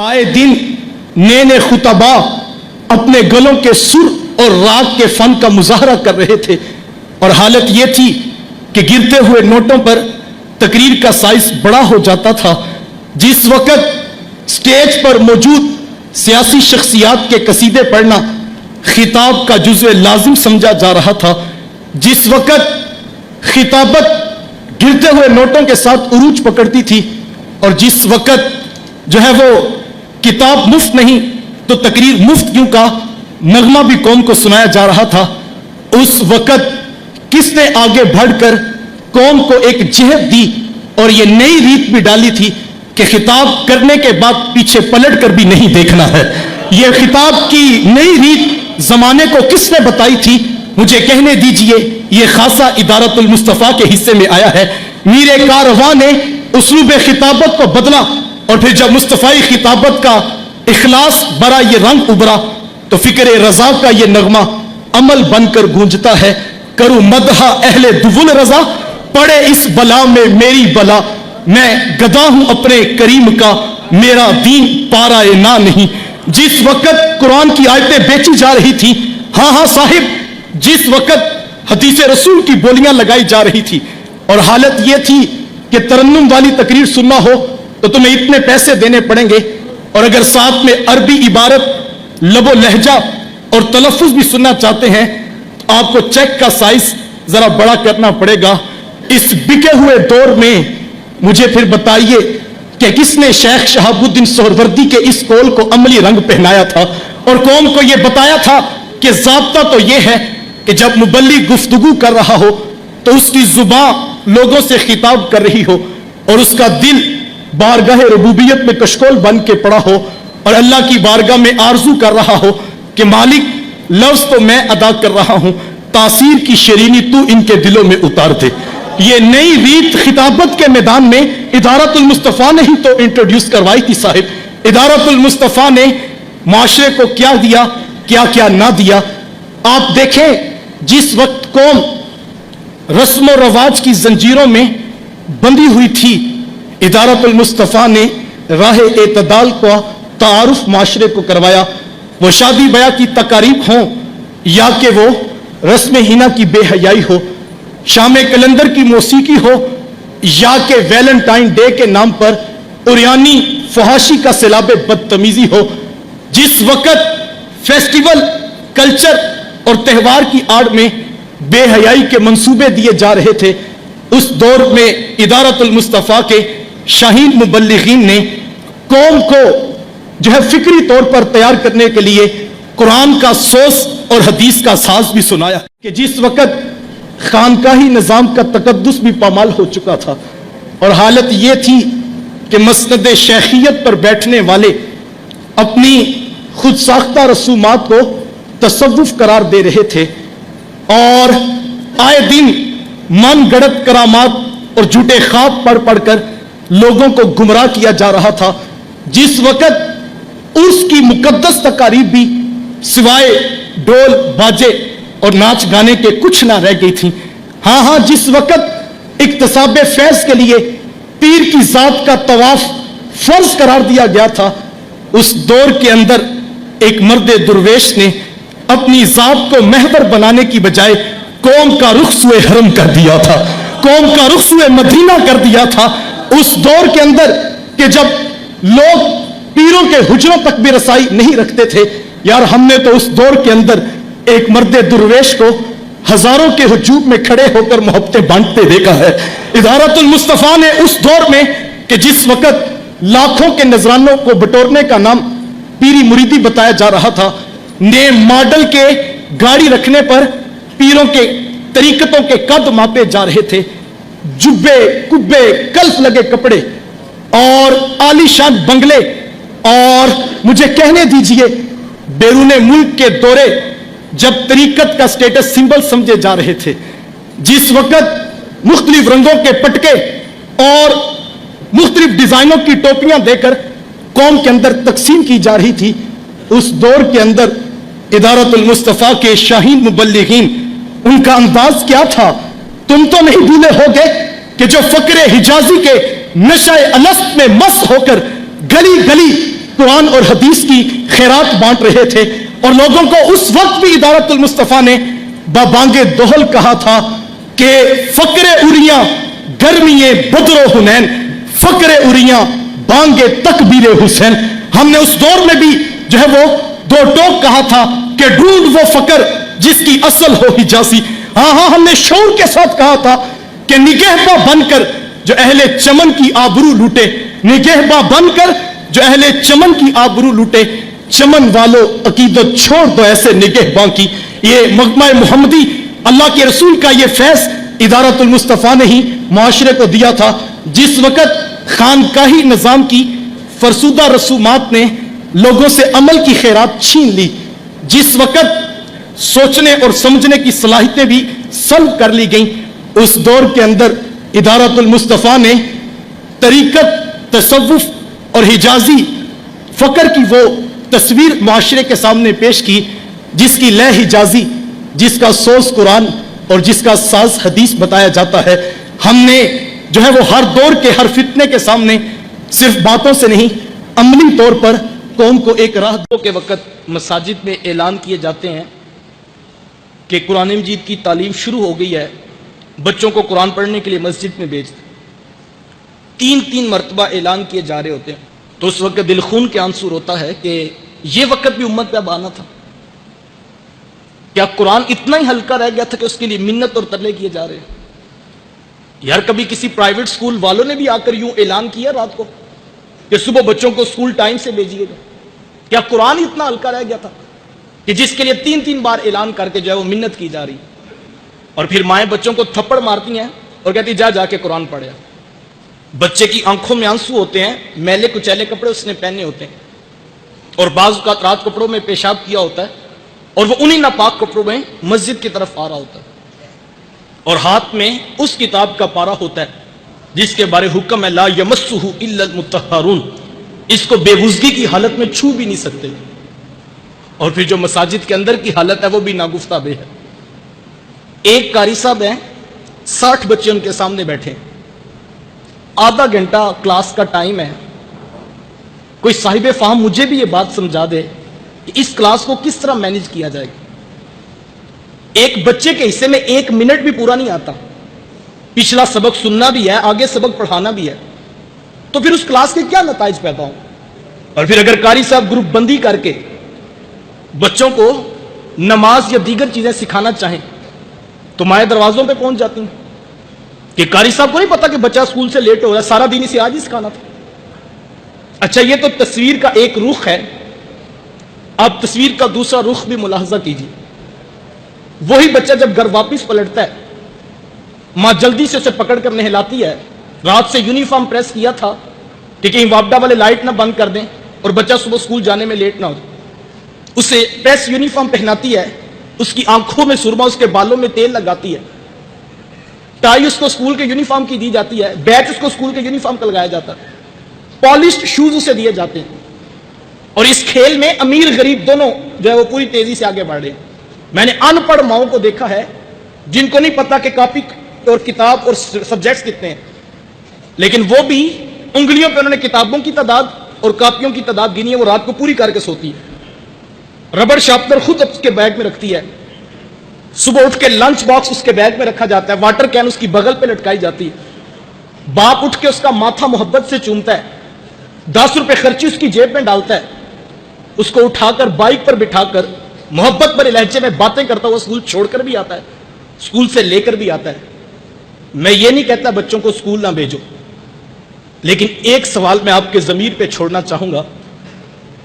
آئے دن نئے نئے خطبا اپنے گلوں کے سر اور راگ کے فن کا مظاہرہ کر رہے تھے، اور حالت یہ تھی کہ گرتے ہوئے نوٹوں پر تقریر کا سائز بڑا ہو جاتا تھا۔ جس وقت سٹیج پر موجود سیاسی شخصیات کے قصیدے پڑھنا خطاب کا جزو لازم سمجھا جا رہا تھا، جس وقت خطابت گرتے ہوئے نوٹوں کے ساتھ عروج پکڑتی تھی، اور جس وقت جو ہے وہ کتاب مفت نہیں تو تقریر مفت کیوں کا نغمہ بھی قوم کو سنایا جا رہا تھا، اس وقت کس نے آگے بڑھ کر قوم کو ایک جہت دی اور یہ نئی ریت بھی ڈالی تھی کہ خطاب کرنے کے بعد پیچھے پلٹ کر بھی نہیں دیکھنا ہے۔ یہ خطاب کی نئی ریت زمانے کو کس نے بتائی تھی؟ مجھے کہنے دیجئے یہ خاصہ ادارت المصطفیٰ کے حصے میں آیا ہے۔ میر کارواں نے اسلوب خطابت کو بدلا، اور پھر جب مصطفی خطابت کا اخلاص برا یہ رنگ ابھرا تو فکر رضا کا یہ نغمہ عمل بن کر گونجتا ہے۔ کروں مدح اہل دول رضا، پڑے اس بلا میں میری بلا، میں گدا ہوں اپنے کریم کا، میرا دین پارا نا نہیں۔ جس وقت قرآن کی آیتیں بیچی جا رہی تھی، ہاں صاحب، جس وقت حدیث رسول کی بولیاں لگائی جا رہی تھی، اور حالت یہ تھی کہ ترنم والی تقریر سننا ہو تو تمہیں اتنے پیسے دینے پڑیں گے، اور اگر ساتھ میں عربی عبارت، لب و لہجہ اور تلفظ بھی سننا چاہتے ہیں تو آپ کو چیک کا سائز ذرا بڑا کرنا پڑے گا۔ اس بکے ہوئے دور میں مجھے پھر بتائیے کہ کس نے شیخ شہاب الدین سہروردی کے اس قول کو عملی رنگ پہنایا تھا اور قوم کو یہ بتایا تھا کہ ضابطہ تو یہ ہے کہ جب مبلغ گفتگو کر رہا ہو تو اس کی زبان لوگوں سے خطاب کر رہی ہو اور اس کا دل بارگاہ ربوبیت میں کشکول بن کے پڑا ہو اور اللہ کی بارگاہ میں آرزو کر رہا ہو کہ مالک، لفظ تو میں ادا کر رہا ہوں، تاثیر کی شیرینی تو ان کے دلوں میں اتار دے۔ یہ نئی ریت خطابت کے میدان میں ادارت المصطفیٰ نے ہی تو انٹروڈیوس کروائی تھی صاحب۔ ادارت المصطفیٰ نے معاشرے کو کیا دیا، کیا کیا نہ دیا۔ آپ دیکھیں، جس وقت قوم رسم و رواج کی زنجیروں میں بندھی ہوئی تھی، ادارت المصطفیٰ نے راہ اعتدال کو تعارف معاشرے کو کروایا۔ وہ شادی بیاہ کی تقاریب ہوں یا کہ وہ رسم ہینا کی بے حیائی ہو، شام کلندر کی موسیقی ہو یا کہ ویلنٹائن ڈے کے نام پر عریانی فحاشی کا سیلاب بدتمیزی ہو، جس وقت فیسٹیول، کلچر اور تہوار کی آڑ میں بے حیائی کے منصوبے دیے جا رہے تھے، اس دور میں ادارت المصطفیٰ کے شاہین مبلغین نے قوم کو جو ہے فکری طور پر تیار کرنے کے لیے قرآن کا سوز اور حدیث کا ساز بھی سنایا کہ جس وقت خانقاہی نظام کا تقدس بھی پامال ہو چکا تھا اور حالت یہ تھی کہ مسند شیخیت پر بیٹھنے والے اپنی خود ساختہ رسومات کو تصوف قرار دے رہے تھے اور آئے دن من گڑت کرامات اور جھوٹے خواب پڑھ پڑھ کر لوگوں کو گمراہ کیا جا رہا تھا، جس وقت اس کی مقدس تقاریب بھی سوائے ڈول باجے اور ناچ گانے کے کچھ نہ رہ گئی تھی۔ ہاں جس وقت اکتساب فیض کے لیے پیر کی ذات کا طواف فرض قرار دیا گیا تھا، اس دور کے اندر ایک مرد درویش نے اپنی ذات کو محور بنانے کی بجائے قوم کا رخ سوئے حرم کر دیا تھا، قوم کا رخ سوئے مدینہ کر دیا تھا۔ اس دور کے اندر کہ جب لوگ پیروں کے حجروں تک بھی رسائی نہیں رکھتے تھے، یار ہم نے تو اس دور کے اندر ایک مرد درویش کو ہزاروں کے ہجوم میں کھڑے ہو کر محبتیں بانٹتے دیکھا ہے۔ ادارت المصطفیٰ نے اس دور میں کہ جس وقت لاکھوں کے نذرانوں کو بٹورنے کا نام پیری مریدی بتایا جا رہا تھا، نئے ماڈل کے گاڑی رکھنے پر پیروں کے طریقتوں کے قد ماپے جا رہے تھے، جبے کبے کلف لگے کپڑے اور عالی شان بنگلے، اور مجھے کہنے دیجئے بیرون ملک کے دورے جب طریقت کا سٹیٹس سمبل سمجھے جا رہے تھے، جس وقت مختلف رنگوں کے پٹکے اور مختلف ڈیزائنوں کی ٹوپیاں دے کر قوم کے اندر تقسیم کی جا رہی تھی، اس دور کے اندر ادارت المصطفیٰ کے شاہین مبلغین، ان کا انداز کیا تھا؟ تم تو نہیں بھولے ہوگے کہ جو فقر حجازی کے نشہ الست میں مست ہو کر گلی گلی قرآن اور حدیث کی خیرات بانٹ رہے تھے، اور لوگوں کو اس وقت بھی ادارت المصطفیٰ نے بابانگ دہل کہا تھا کہ فقر اریاں گرمیے بدر و حنین، فقر اریاں بانگ تکبیر حسین۔ ہم نے اس دور میں بھی جو ہے وہ دو ٹوک کہا تھا کہ ڈھونڈ وہ فقر جس کی اصل ہو حجازی۔ ہاں ہم نے شعور کے ساتھ کہا تھا کہ نگہباں بن کر جو اہل چمن کی آبرو لوٹے، نگہباں بن کر جو اہل چمن کی آبرو لوٹے، چمن والو عقیدت چھوڑ دو ایسے نگہباں کی۔ یہ مجمع محمدی اللہ کے رسول کا یہ فیض ادارت المصطفیٰ نے ہی معاشرے کو دیا تھا۔ جس وقت خانقاہی نظام کی فرسودہ رسومات نے لوگوں سے عمل کی خیرات چھین لی، جس وقت سوچنے اور سمجھنے کی صلاحیتیں بھی سلب کر لی گئیں، اس دور کے اندر ادارت المصطفیٰ نے طریقت، تصوف اور حجازی فقر کی وہ تصویر معاشرے کے سامنے پیش کی جس کی لے حجازی، جس کا سوز قرآن اور جس کا ساز حدیث بتایا جاتا ہے۔ ہم نے جو ہے وہ ہر دور کے ہر فتنے کے سامنے صرف باتوں سے نہیں، عملی طور پر قوم کو ایک راہ کے وقت مساجد میں اعلان کیے جاتے ہیں کہ قرآن مجید کی تعلیم شروع ہو گئی ہے، بچوں کو قرآن پڑھنے کے لیے مسجد میں بھیج دیں۔ تین مرتبہ اعلان کیے جا رہے ہوتے ہیں، تو اس وقت دل خون کے آنسو روتا ہے کہ یہ وقت بھی امت پہ اب آنا تھا۔ کیا قرآن اتنا ہی ہلکا رہ گیا تھا کہ اس کے لیے منت اور ترلے کیے جا رہے ہیں؟ یار کبھی کسی پرائیویٹ سکول والوں نے بھی آ کر یوں اعلان کیا رات کو کہ صبح بچوں کو سکول ٹائم سے بھیجیے گا؟ کیا قرآن اتنا ہلکا رہ گیا تھا کہ جس کے لیے تین بار اعلان کر کے جو ہے وہ منت کی جا رہی، اور پھر مائیں بچوں کو تھپڑ مارتی ہیں اور کہتی جا کے قرآن پڑھے۔ بچے کی آنکھوں میں آنسو ہوتے ہیں، میلے کچیلے کپڑے اس نے پہنے ہوتے ہیں، اور بعض اوقات رات کپڑوں میں پیشاب کیا ہوتا ہے، اور وہ انہی ناپاک کپڑوں میں مسجد کی طرف آ رہا ہوتا ہے، اور ہاتھ میں اس کتاب کا پارا ہوتا ہے جس کے بارے حکم ہے لا یمسہ الا المطہرون، اس کو بے وضوئی کی حالت میں چھو بھی نہیں سکتے۔ اور پھر جو مساجد کے اندر کی حالت ہے وہ بھی ناگفتہ بے ہے۔ ایک قاری صاحب ہیں، 60 بچے ان کے سامنے بیٹھے، آدھا گھنٹہ کلاس کا ٹائم ہے، کوئی صاحب فہم مجھے بھی یہ بات سمجھا دے کہ اس کلاس کو کس طرح مینج کیا جائے گا۔ ایک بچے کے حصے میں 1 منٹ بھی پورا نہیں آتا، پچھلا سبق سننا بھی ہے، آگے سبق پڑھانا بھی ہے، تو پھر اس کلاس کے کیا نتائج پیدا ہوں؟ اور پھر اگر قاری صاحب گروپ بندی کر کے بچوں کو نماز یا دیگر چیزیں سکھانا چاہیں تو مائیں دروازوں پہ پہنچ جاتی ہیں کہ قاری صاحب کو نہیں پتا کہ بچہ اسکول سے لیٹ ہو رہا ہے، سارا دن اسے آج ہی سکھانا تھا۔ اچھا یہ تو تصویر کا ایک رخ ہے، آپ تصویر کا دوسرا رخ بھی ملاحظہ کیجیے۔ وہی بچہ جب گھر واپس پلٹتا ہے، ماں جلدی سے اسے پکڑ کر نہلاتی ہے، رات سے یونیفارم پریس کیا تھا کہ کہیں واپڈا والے لائٹ نہ بند کر دیں اور بچہ صبح اسکول جانے میں لیٹ نہ ہو، اسے پریس یونیفارم پہناتی ہے، اس کی آنکھوں میں سرما، اس کے بالوں میں تیل لگاتی ہے، ٹائی اس کو اسکول کے یونیفارم کی دی جاتی ہے، بیچ اس کو اسکول کے یونیفارم کا لگایا جاتا ہے، پالشڈ شوز اسے دیے جاتے ہیں، اور اس کھیل میں امیر غریب دونوں جو ہے وہ پوری تیزی سے آگے بڑھ رہے ہیں۔ میں نے ان پڑھ ماؤں کو دیکھا ہے جن کو نہیں پتا کہ کاپی اور کتاب اور سبجیکٹس کتنے ہیں، لیکن وہ بھی انگلیوں پہ انہوں نے کتابوں کی تعداد اور کاپیوں کی تعداد گنی ہے، وہ رات کو پوری کر کے سوتی ہے، ربڑ شارپنر خود اس کے بیگ میں رکھتی ہے، صبح اٹھ کے لنچ باکس اس کے بیگ میں رکھا جاتا ہے، واٹر کین اس کی بغل پہ لٹکائی جاتی ہے، باپ اٹھ کے اس کا ماتھا محبت سے چومتا ہے، 10 روپے خرچی اس کی جیب میں ڈالتا ہے، اس کو اٹھا کر بائک پر بٹھا کر محبت بھرے لہجے میں باتیں کرتا ہوا اسکول چھوڑ کر بھی آتا ہے، اسکول سے لے کر بھی آتا ہے۔ میں یہ نہیں کہتا بچوں کو اسکول نہ بھیجو، لیکن ایک سوال میں آپ کے ضمیر پہ چھوڑنا چاہوں گا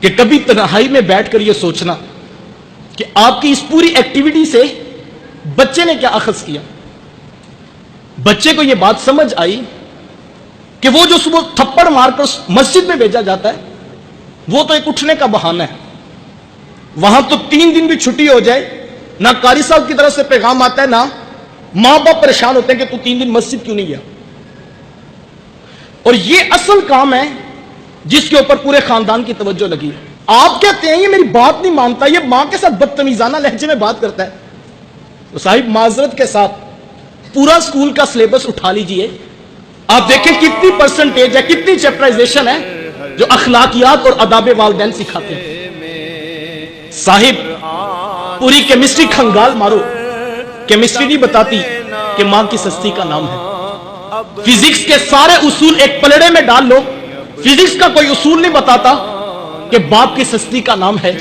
کہ کبھی تنہائی میں بیٹھ کر یہ سوچنا کہ آپ کی اس پوری ایکٹیویٹی سے بچے نے کیا اخذ کیا؟ بچے کو یہ بات سمجھ آئی کہ وہ جو صبح تھپڑ مار کر مسجد میں بھیجا جاتا ہے وہ تو ایک اٹھنے کا بہانہ ہے، وہاں تو 3 دن بھی چھٹی ہو جائے نہ قاری صاحب کی طرف سے پیغام آتا ہے، نہ ماں باپ پریشان ہوتے ہیں کہ تو 3 دن مسجد کیوں نہیں گیا۔ اور یہ اصل کام ہے جس کے اوپر پورے خاندان کی توجہ لگی ہے۔ آپ کہتے ہیں یہ میری بات نہیں مانتا، یہ ماں کے ساتھ بدتمیزانہ لہجے میں بات کرتا ہے، تو صاحب معذرت کے ساتھ پورا اسکول کا سلیبس اٹھا لیجئے، آپ دیکھیں کتنی پرسنٹیج ہے، کتنی چیپٹرائزیشن ہے جو اخلاقیات اور آداب والدین سکھاتے ہیں۔ صاحب پوری کیمسٹری کھنگال مارو، کیمسٹری نہیں بتاتی کہ ماں کی سستی کا نام ہے۔ فزکس کے سارے اصول ایک پلڑے میں ڈال لو، فزکس کا کوئی اصول نہیں بتاتا کہ باپ کی سستی کا نام ہے۔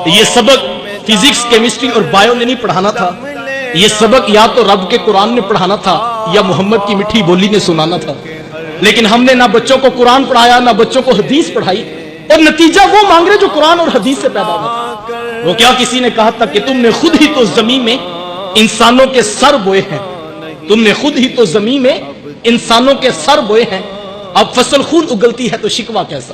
یہ سبق فزکس، کیمسٹری اور بایو نے نہیں پڑھانا تھا، یہ سبق یا تو رب کے قرآن نے پڑھانا تھا یا محمد کی میٹھی بولی نے سنانا تھا۔ لیکن ہم نے نہ بچوں کو قرآن پڑھایا نہ بچوں کو حدیث پڑھائی، اور نتیجہ وہ مانگ رہے جو قرآن اور حدیث سے پیدا ہوا۔ وہ کیا کسی نے کہا تھا کہ تم نے خود ہی تو زمین میں انسانوں کے سر بوئے ہیں، تم نے خود ہی تو زمین میں انسانوں کے سر بوئے ہیں، اب فصل خود اگلتی ہے تو شکوہ کیسا؟